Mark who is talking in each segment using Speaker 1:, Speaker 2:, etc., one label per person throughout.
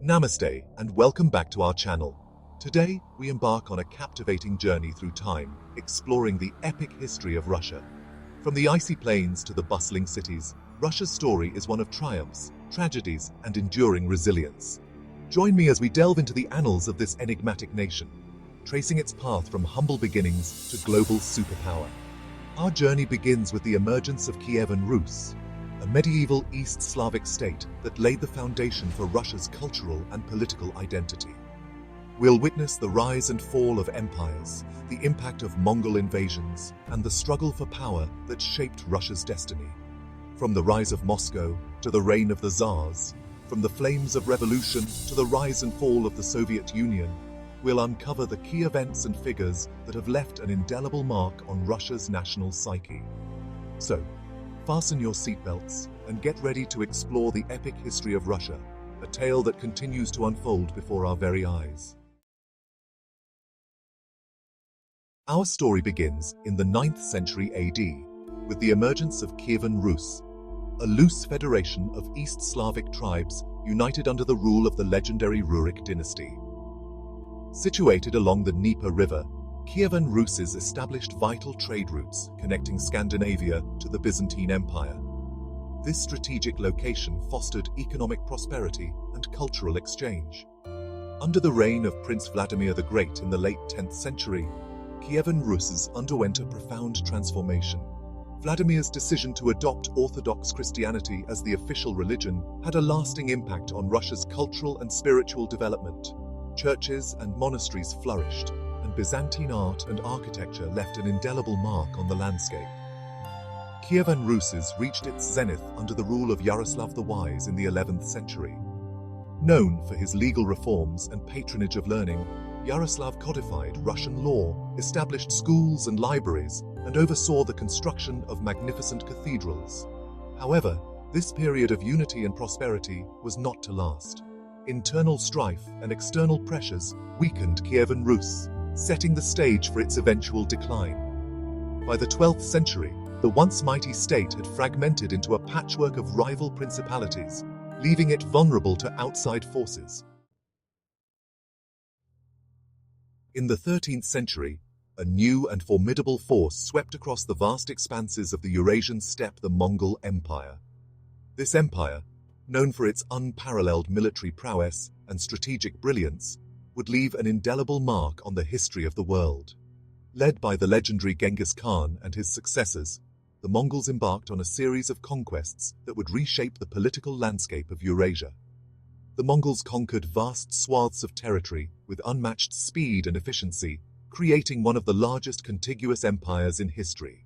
Speaker 1: Namaste and welcome back to our channel. Today, we embark on a captivating journey through time, exploring the epic history of Russia. From the icy plains to the bustling cities, Russia's story is one of triumphs, tragedies, and enduring resilience. Join me as we delve into the annals of this enigmatic nation, tracing its path from humble beginnings to global superpower. Our journey begins with the emergence of Kievan Rus, a medieval East Slavic state that laid the foundation for Russia's cultural and political identity. We'll witness the rise and fall of empires, the impact of Mongol invasions, and the struggle for power that shaped Russia's destiny. From the rise of Moscow to the reign of the Tsars, from the flames of revolution to the rise and fall of the Soviet Union, we'll uncover the key events and figures that have left an indelible mark on Russia's national psyche. So, fasten your seatbelts and get ready to explore the epic history of Russia, a tale that continues to unfold before our very eyes. Our story begins in the 9th century AD, with the emergence of Kievan Rus, a loose federation of East Slavic tribes united under the rule of the legendary Rurik dynasty. Situated along the Dnieper River, Kievan Rus's established vital trade routes connecting Scandinavia to the Byzantine Empire. This strategic location fostered economic prosperity and cultural exchange. Under the reign of Prince Vladimir the Great in the late 10th century, Kievan Rus underwent a profound transformation. Vladimir's decision to adopt Orthodox Christianity as the official religion had a lasting impact on Russia's cultural and spiritual development. Churches and monasteries flourished, and Byzantine art and architecture left an indelible mark on the landscape. Kievan Rus reached its zenith under the rule of Yaroslav the Wise in the 11th century. Known for his legal reforms and patronage of learning, Yaroslav codified Russian law, established schools and libraries, and oversaw the construction of magnificent cathedrals. However, this period of unity and prosperity was not to last. Internal strife and external pressures weakened Kievan Rus, setting the stage for its eventual decline. By the 12th century, the once mighty state had fragmented into a patchwork of rival principalities, leaving it vulnerable to outside forces. In the 13th century, a new and formidable force swept across the vast expanses of the Eurasian steppe, the Mongol Empire. This empire, known for its unparalleled military prowess and strategic brilliance, would leave an indelible mark on the history of the world. Led by the legendary Genghis Khan and his successors, the Mongols embarked on a series of conquests that would reshape the political landscape of Eurasia. The Mongols conquered vast swaths of territory with unmatched speed and efficiency, creating one of the largest contiguous empires in history.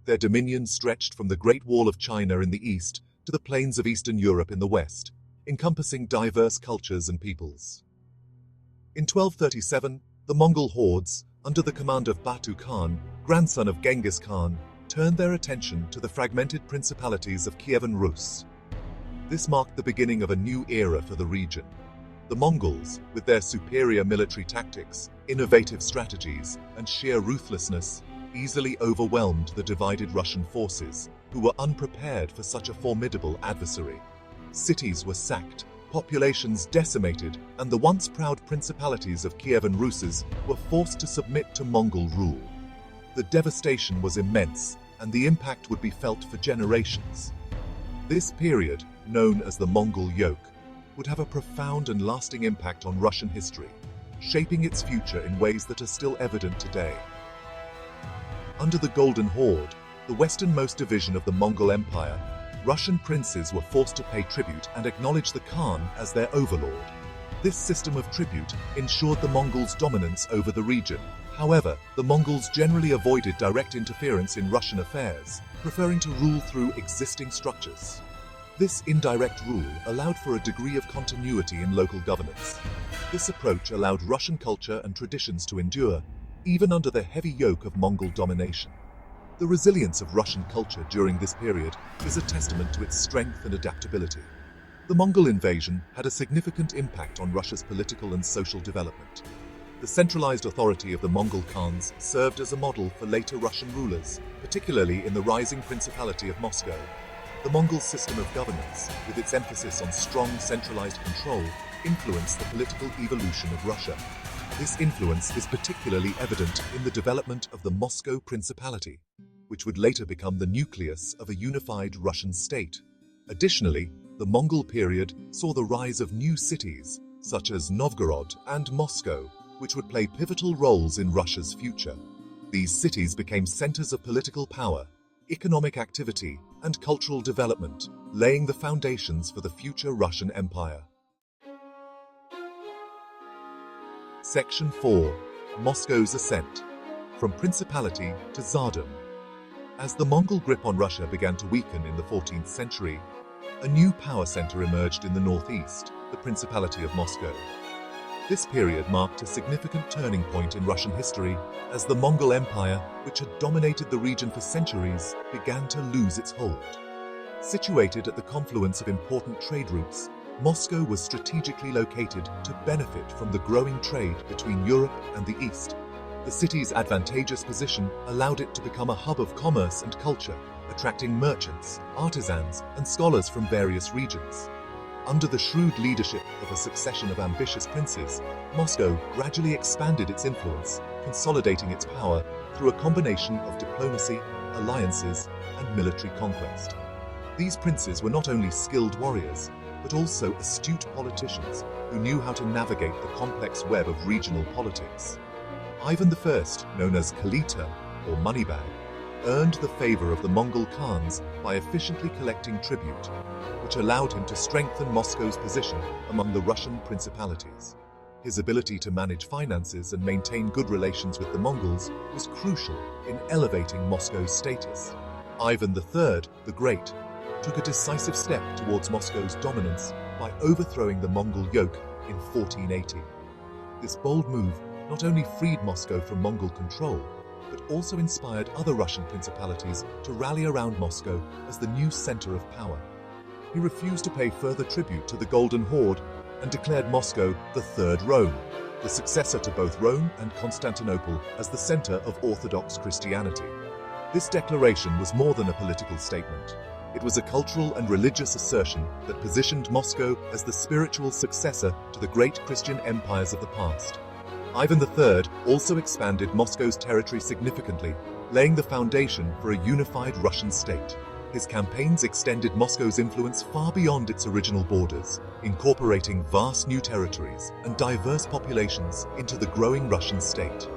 Speaker 1: Their dominion stretched from the Great Wall of China in the east to the plains of Eastern Europe in the west, encompassing diverse cultures and peoples. In 1237, the Mongol hordes, under the command of Batu Khan, grandson of Genghis Khan, turned their attention to the fragmented principalities of Kievan Rus. This marked the beginning of a new era for the region. The Mongols, with their superior military tactics, innovative strategies, and sheer ruthlessness, easily overwhelmed the divided Russian forces, who were unprepared for such a formidable adversary. Cities were sacked, populations decimated, and the once proud principalities of Kievan Rus were forced to submit to Mongol rule. The devastation was immense, and the impact would be felt for generations. This period, known as the Mongol Yoke, would have a profound and lasting impact on Russian history, shaping its future in ways that are still evident today. Under the Golden Horde, the westernmost division of the Mongol Empire, Russian princes were forced to pay tribute and acknowledge the Khan as their overlord. This system of tribute ensured the Mongols' dominance over the region. However, the Mongols generally avoided direct interference in Russian affairs, preferring to rule through existing structures. This indirect rule allowed for a degree of continuity in local governance. This approach allowed Russian culture and traditions to endure, even under the heavy yoke of Mongol domination. The resilience of Russian culture during this period is a testament to its strength and adaptability. The Mongol invasion had a significant impact on Russia's political and social development. The centralized authority of the Mongol Khans served as a model for later Russian rulers, particularly in the rising Principality of Moscow. The Mongol system of governance, with its emphasis on strong centralized control, influenced the political evolution of Russia. This influence is particularly evident in the development of the Moscow Principality, which would later become the nucleus of a unified Russian state. Additionally, the Mongol period saw the rise of new cities, such as Novgorod and Moscow, which would play pivotal roles in Russia's future. These cities became centers of political power, economic activity, and cultural development, laying the foundations for the future Russian Empire. Section 4. Moscow's Ascent. From Principality to Tsardom. As the Mongol grip on Russia began to weaken in the 14th century, a new power center emerged in the northeast, the Principality of Moscow. This period marked a significant turning point in Russian history as the Mongol Empire, which had dominated the region for centuries, began to lose its hold. Situated at the confluence of important trade routes, Moscow was strategically located to benefit from the growing trade between Europe and the East. The city's advantageous position allowed it to become a hub of commerce and culture, attracting merchants, artisans, and scholars from various regions. Under the shrewd leadership of a succession of ambitious princes, Moscow gradually expanded its influence, consolidating its power through a combination of diplomacy, alliances, and military conquest. These princes were not only skilled warriors, but also astute politicians who knew how to navigate the complex web of regional politics. Ivan I, known as Kalita, or Moneybag, earned the favor of the Mongol Khans by efficiently collecting tribute, which allowed him to strengthen Moscow's position among the Russian principalities. His ability to manage finances and maintain good relations with the Mongols was crucial in elevating Moscow's status. Ivan III, the Great, took a decisive step towards Moscow's dominance by overthrowing the Mongol yoke in 1480. This bold move not only freed Moscow from Mongol control, but also inspired other Russian principalities to rally around Moscow as the new center of power. He refused to pay further tribute to the Golden Horde and declared Moscow the Third Rome, the successor to both Rome and Constantinople as the center of Orthodox Christianity. This declaration was more than a political statement. It was a cultural and religious assertion that positioned Moscow as the spiritual successor to the great Christian empires of the past. Ivan III also expanded Moscow's territory significantly, laying the foundation for a unified Russian state. His campaigns extended Moscow's influence far beyond its original borders, incorporating vast new territories and diverse populations into the growing Russian state.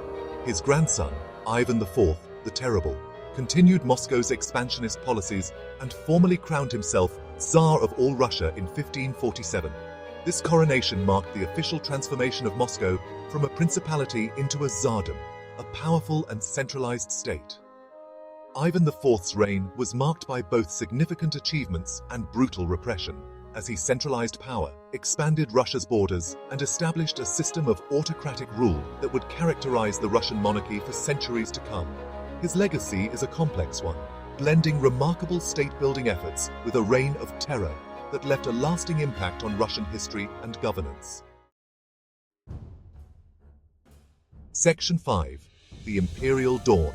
Speaker 1: His grandson, Ivan IV, the Terrible, continued Moscow's expansionist policies and formally crowned himself Tsar of all Russia in 1547. This coronation marked the official transformation of Moscow from a principality into a Tsardom, a powerful and centralized state. Ivan IV's reign was marked by both significant achievements and brutal repression, as he centralized power, expanded Russia's borders, and established a system of autocratic rule that would characterize the Russian monarchy for centuries to come. His legacy is a complex one, blending remarkable state-building efforts with a reign of terror that left a lasting impact on Russian history and governance. Section 5. The Imperial Dawn.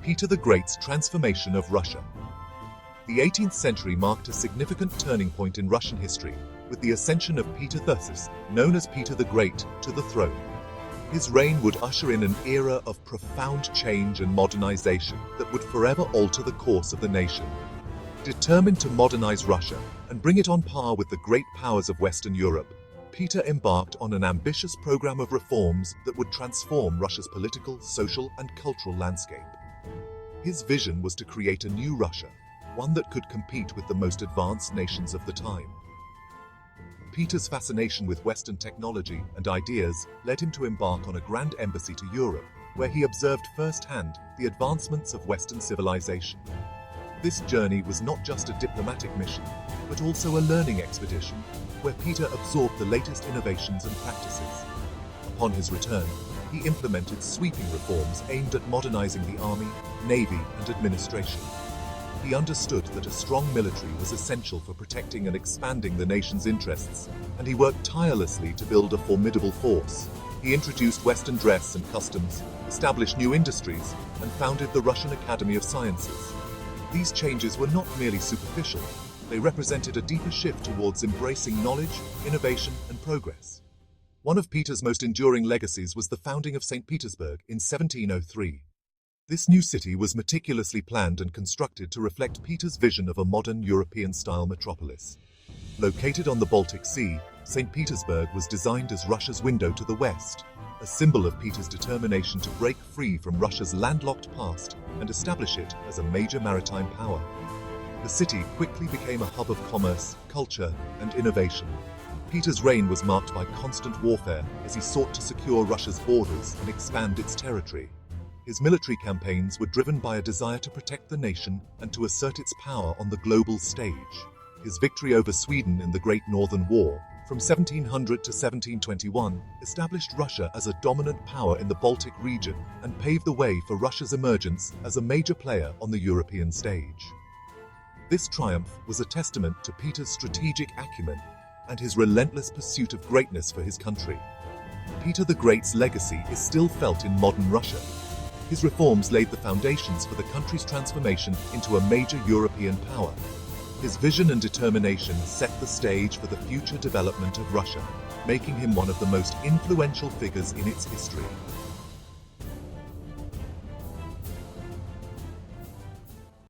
Speaker 1: Peter the Great's transformation of Russia. The 18th century marked a significant turning point in Russian history with the ascension of Peter III, known as Peter the Great, to the throne. His reign would usher in an era of profound change and modernization that would forever alter the course of the nation. Determined to modernize Russia and bring it on par with the great powers of Western Europe, Peter embarked on an ambitious program of reforms that would transform Russia's political, social, and cultural landscape. His vision was to create a new Russia, one that could compete with the most advanced nations of the time. Peter's fascination with Western technology and ideas led him to embark on a grand embassy to Europe, where he observed firsthand the advancements of Western civilization. This journey was not just a diplomatic mission, but also a learning expedition, where Peter absorbed the latest innovations and practices. Upon his return, he implemented sweeping reforms aimed at modernizing the army, navy, and administration. He understood that a strong military was essential for protecting and expanding the nation's interests, and he worked tirelessly to build a formidable force. He introduced Western dress and customs, established new industries, and founded the Russian Academy of Sciences. These changes were not merely superficial. They represented a deeper shift towards embracing knowledge, innovation, and progress. One of Peter's most enduring legacies was the founding of St. Petersburg in 1703. This new city was meticulously planned and constructed to reflect Peter's vision of a modern European-style metropolis. Located on the Baltic Sea, St. Petersburg was designed as Russia's window to the West, a symbol of Peter's determination to break free from Russia's landlocked past and establish it as a major maritime power. The city quickly became a hub of commerce, culture, and innovation. Peter's reign was marked by constant warfare as he sought to secure Russia's borders and expand its territory. His military campaigns were driven by a desire to protect the nation and to assert its power on the global stage. His victory over Sweden in the Great Northern War, from 1700 to 1721, established Russia as a dominant power in the Baltic region and paved the way for Russia's emergence as a major player on the European stage. This triumph was a testament to Peter's strategic acumen and his relentless pursuit of greatness for his country. Peter the Great's legacy is still felt in modern Russia. His reforms laid the foundations for the country's transformation into a major European power. His vision and determination set the stage for the future development of Russia, making him one of the most influential figures in its history.